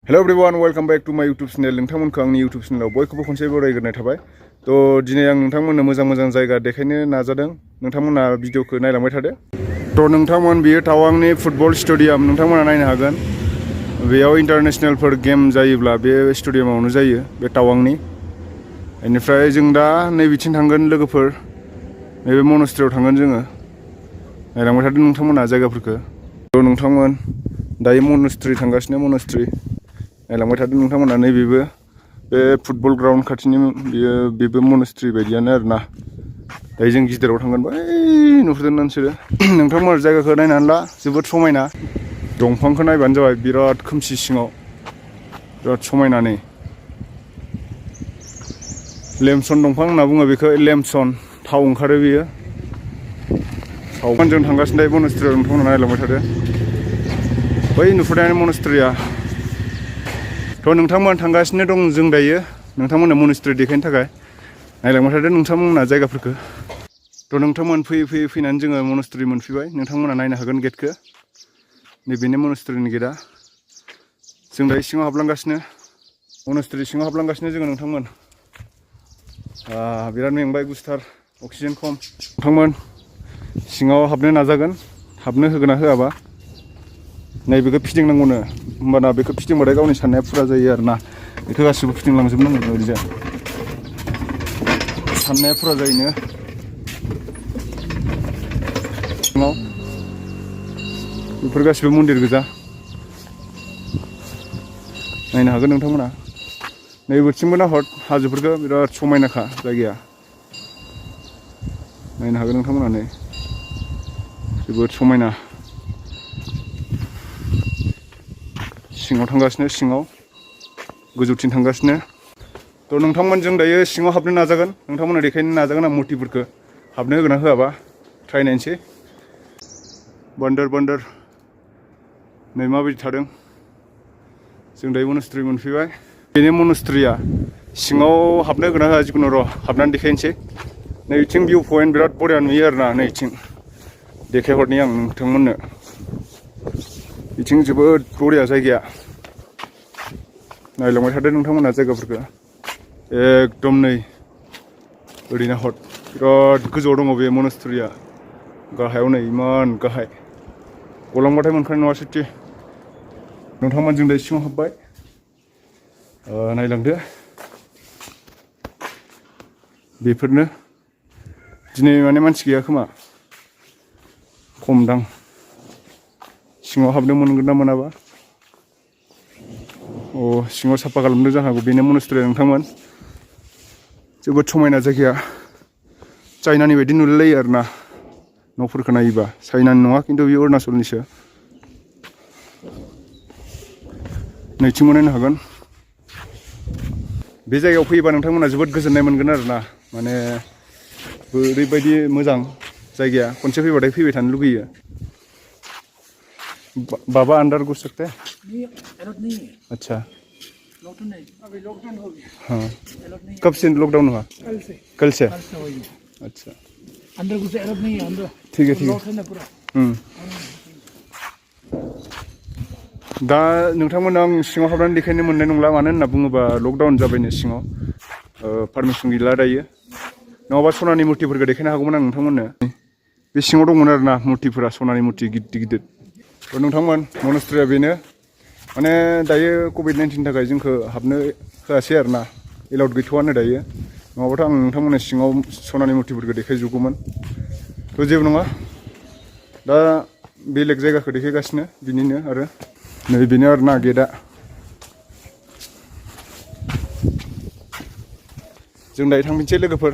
Hello everyone, welcome back to my YouTube channel. नोंथांमोनखौ आंनि YouTube channel बयखौबो खनसे बरायग्रोनाय थाबाय। तो दिनै आं नोंथांमोननो मोजां जायगा देखायनो नाजादों। नोंथांमोना भिडिअखौ नायलांबाय थादो। तो नोंथांमोन बियो टावांनि फुटबल स्टेडियाम नोंथांमोना नायनो हागोन। बेयाव इन्टारनेशनेलफोर गेम जायोब्ला बे स्टेडियामावनो जायो बे टावांनि। बेनिफ्राय जों दा नैबिथिं थांगोन लोगोफोर। नैबे मनास्ट्रियाव थांगोन जोङो। नायलांबाय थादो नोंथांमोना जायगाफोरखौ। तो नोंथांमोन दायो मनास्ट्रि थांगासिनो मनास्ट्रि। नायलांबाय थादो नोंथांमोना नैबेबो बे फुटबल ग्राउन्ड खाथिनि बेबो मनास्ट्रि बायदियानो आरोना। दायो जों गिदिराव थांगोन बै नुहुरदों नोंसोरो। नोंथांमोना जायगाखौ नायनानै ला जोबोद समायना। दंफांखौ नायबानो जाबाय बिराद खोमसि सिङाव। बिराद समायना नै। लेमसन दंफां होनना बुङो बेखौ लेमसन थाव ओंखारो बेयो। सावखान जों थांगासिनो दायो मनास्ट्रियाव नोंथांमोना नायलांबाय थादो। बै नुहुरनायानो मनास्ट्रिया। तो नोंथांमोन थांगासिनो दं जों दायो नोंथांमोननो मनास्ट्रि देखायनो थाखाय नायलांबाय थादो नोंथांमोना जायगाफोरखौ। तो नोंथांमोन फैनानै जोङो मनास्ट्रि मोनफैबाय नोंथांमोना नायनो हागोन गेटखौ। नैबेनो मनास्ट्रिनि गेटआ। जों दायो सिङाव हाबलांगासिनो मनास्ट्रि सिङाव हाबलांगासिनो जोङो नोंथांमोन। बिराद मेंबाय गुसुथार अक्सिजेन खम। नोंथांमोन सिङाव हाबनो नाजागोन हाबनो होगोन ना होआबा। नैबेखौ फिदिंनांगौनो होमबाना बेखौ फिदिंबाथाय गावनि साननाया फुरा जायो आरोना। बेखौ गासिबो फिदिंलांजोबनांगौ ओरैजाय साननाया फुरा जायोनो। सिङाव बेफोर गासिबो मन्दिर गोजा। नायनो हागोन नोंथांमोना। नैबेथिंबो नाहर हाजोफोरखौ बिराद समायनाखा जायगाया। नायनो हागोन नोंथांमोना नै जोबोद समायना। सिङाव थांगासिनो सिङाव गोजौथिं थांगासिनो। तो नोंथांमोनजों दायो सिङाव हाबनो नाजागोन नोंथांमोना देखायनो नाजागोन आं मुर्तिफोरखौ हाबनो होगोन ना होआबा ट्राइ नायनोसै। बन्दर नै माबायदि थादों। जों दायो मनास्ट्रि मोनफैबाय। बेनो मनास्ट्रिया सिङाव हाबनो होगोन ना होआ जिखुनु र' हाबनानै देखायनोसै। नैथिं भिउ पइन्ट बिराद बरिया नुयो आरोना नैथिं देखायहरनि आं नोंथांमोननो। बिथिं जोबोद बरिया जायगाया। नायलांबाय थादो नोंथांमोना जायगाफोरखौ। एकदम नै ओरैनो हट बिराद गोजौआव दङ बे मनास्ट्रिया। गाहायाव नै इमान गाहाय गलांबाथाय मोनखानाय नङा सेथि। नोंथांमोन जों दायो सिङाव हाबबाय। नायलांदो बेफोरनो दिनै माने मानसि गैया खोमा खमदां। सिङाव हाबनो मोनगोन ना मोनाबा। सिङाव साफा खालामदों जानांगौ बेनो मनास्ट्रिया नोंथांमोन। जोबोद समायना जायगाया चाइनानि बायदि नुलायलायो आरोना न'फोरखौ नायोबा। चाइनानि नङा खिन्थु बेयो अरुणाचलनिसो। नैथिंबो नायनो हागोन। बे जायगायाव फैयोबा नोंथांमोना जोबोद गोजोननाय मोनगोन आरोना। माने ओरैबायदि मोजां जायगाया खनसे फैबाथाय फैबाय थानो लुगैयो। बाबा अंदर घुस सकते हैं? अच्छा अभी लॉकडाउन हो गया। हाँ कब से लॉकडाउन हुआ? कल से अच्छा अंदर घुसे एलर्ट नहीं है अंदर। ठीक है लॉक है ना पूरा। दा नोंथांमोना आं सिङाव हाबनानै देखायनो मोननाय नंला मानो होनना बुङोबा लकडाउन जाबायनो सिङाव पारमिसन गैला दायो। नङाबा सनानि मुर्तिफोरखौ देखायनो हागौमोन आं नोंथांमोननो। बे सिङाव दंमोन आरोना मुर्तिफोरा सनानि मुर्ति गिदिर। नोंथांमोन मनास्ट्रिया बेनो माने दायो कभिड-19 थाखाय जोंखौ हाबनो होआसै आरोना एलाउड गैथ'आनो दायो। नङाबाथ' आं नोंथांमोननो सिङाव सनानि मुर्तिफोरखौ देखायजोबगौमोन। थ' जेबो नङा दा बेलेग जायगाखौ देखायगासिनो बिनिनो आरो नैबेनो आरोना गेटआ। जों दायो थांफिनसै लोगोफोर।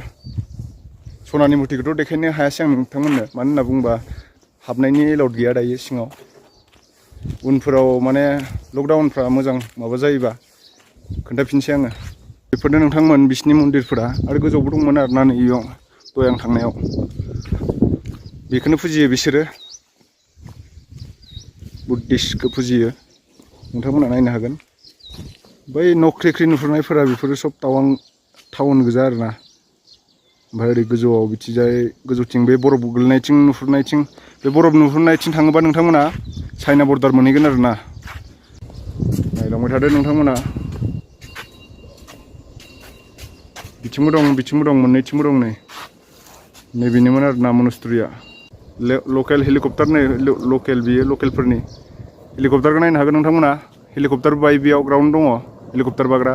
सनानि मुर्तिखौथ' देखायनो हायासै आं नोंथांमोननो मानो होनना बुङोबा हाबनायनि एलाउड गैया दायो सिङाव। उनफोराव माने लकडाउनफ्रा मोजां माबा जायोबा खोन्थाफिनसै आङो। बेफोरनो नोंथांमोन बिसिनि मन्दिरफोरा आरो गोजौआवबो दंमोन आरोना नै इयाव दहाय आं थांनायाव। बेखौनो फुजियो बिसोरो बुद्धिस्टखौ फुजियो। नोंथांमोना नायनो हागोन। बै न' ख्रि नुहुरनायफोरा बेफोरो सब टाउन गोजा आरोना। ओमफ्राय ओरै गोजौआव बिथिंजाय गोजौथिं बे बरफ गोग्लैनायथिं नुहुरनायथिं बे बरफ नुहुरनायथिं थाङोबा नोंथांमोना चाइना बर्डार मोनहैगोन आरोना। नायलांबाय थादो नोंथांमोना बिथिंबो दं मोननैथिंबो दं नैबेनोमोन आरोना मनास्ट्रिया लकेल हेलिकप्टार लकेल बियो लकेलफोरनि हेलिकप्टारखौ नायनो हागोन नोंथांमोना हेलिकप्टार बाय बेयाव ग्राउन्ड दङ हेलिकप्टार बाग्रा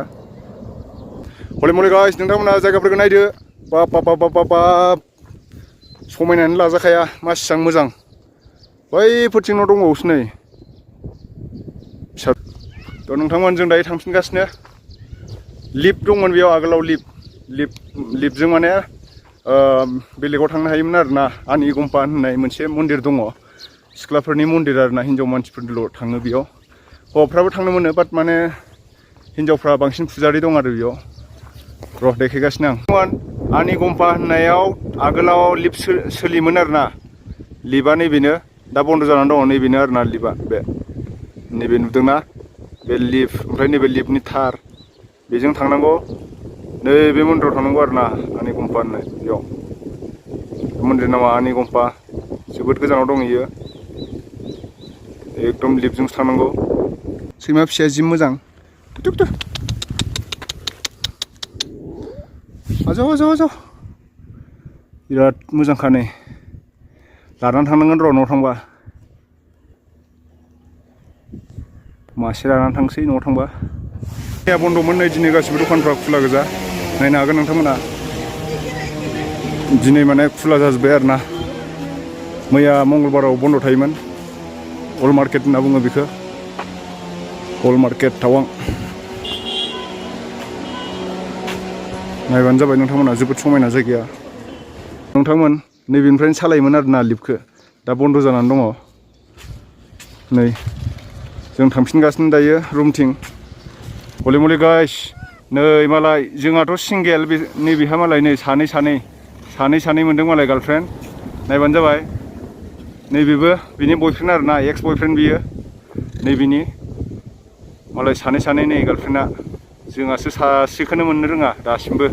हले मले गाइस नोंथांमोना जायगाफोरखौ नायदो बाब समायनानै लाजाखाया मासिबां मोजां बैफोरथिं न' दंबावोसो नै फिसा थ' नोंथांमोन जों दायो थांफिनगासिनो लिफ्ट दंमोन बेयाव आगोलाव लिफ्टजों माने बेलेगाव थांनो हायोमोन आरोना आनि गम्पा होननाय मोनसे मन्दिर दङ सिख्लाफोरनि मन्दिर आरोना हिन्जाव मानसिफोरल' थाङो बेयाव हौवाफ्राबो थांनो मोनो बाट माने हिन्जावफ्रा बांसिन फुजारि दं आरो बेयाव र' देखायगासिनो आं आनि गम्पा होननायाव आगोलाव लिफ्ट सोलियोमोन आरोना लिफ्टआ नैबेनो दा बन्द' जानानै दङ नैबेनो आरोना लिफ्टआ नैबे नुदोंना बे लिफ्ट ओमफ्राय नैबे लिफ्टनि थार बेजों थांनांगौ नैबे मन्दिराव थांनांगौ आरोना आनि गम्पा होननाय बेयाव मन्दिर नामा आनि गम्पा जोबोद गोजानाव दं इयो एकदम लिफ्टजोंसो थांनांगौ सैमा फिसाया जि मोजां आजाव बिराद मोजांखा नै लानानै थांनांगोन र' न'आव थांबा मासे लानानै थांसै न'आव थांबा बन्द'मोन नै दिनै गासिबो दखानफ्रा खुला गोजा नायनो हागोन नोंथांमोना दिनै माने खुला जाजोब्बाय आरोना मैया मंगलबाराव बन्द' थायोमोन अल मार्केट होनना बुङो बेखौ अल मार्केट टावां नायबानो जाबाय नोंथांमोना जोबोद समायना जायगाया नोंथांमोन नैबेनिफ्रायनो सालायोमोन आरोना लिफ्टखौ दा बन्द' जानानै दङ नै जों थांफिनगासिनो दायो रुमथिं हले मले गाइस नै मालाय जोंहाथ' सिंगेल नैबेहा मालाय नै सानै मोनदों मालाय गार्लफ्रेन्ड नायबानो जाबाय नैबेबो बिनि बयफ्रेन्ड आरोना एक्स बयफ्रेन्ड बियो नैबेनि मालाय सानै नै गार्लफ्रेन्डआ जोंहासो सासेखौनो मोननो रोङा दासिमबो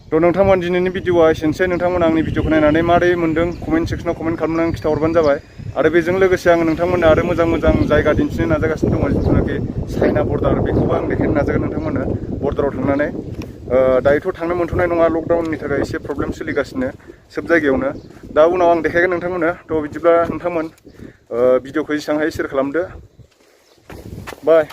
थ' नोंथांमोन दिनैनि भिडिअआ एसेनोसै नोंथांमोन आंनि भिडिअखौ नायनानै मारै मोन्दों कमेन्ट सेक्सनाव कमेन्ट खालामनानै खिन्थाहरबानो जाबाय आरो बेजों लोगोसे आङो नोंथांमोननो आरो मोजां जायगा दिन्थिनो नाजागासिनो दङ जिथुनाखि चाइना बर्डार बेखौबो आं देखायनो नाजागोन नोंथांमोननो बर्डाराव थांनानै दायोथ' थांनो मोनथ'नाय नङा लकडाउननि थाखाय एसे प्रब्लेम सोलिगासिनो सोब जायगायावनो दा उनाव आं देखायगोन नोंथांमोननो थ' बिदिब्ला नोंथांमोन भिडिअखौ जेसेबां हायो शेयार खालामदो बाय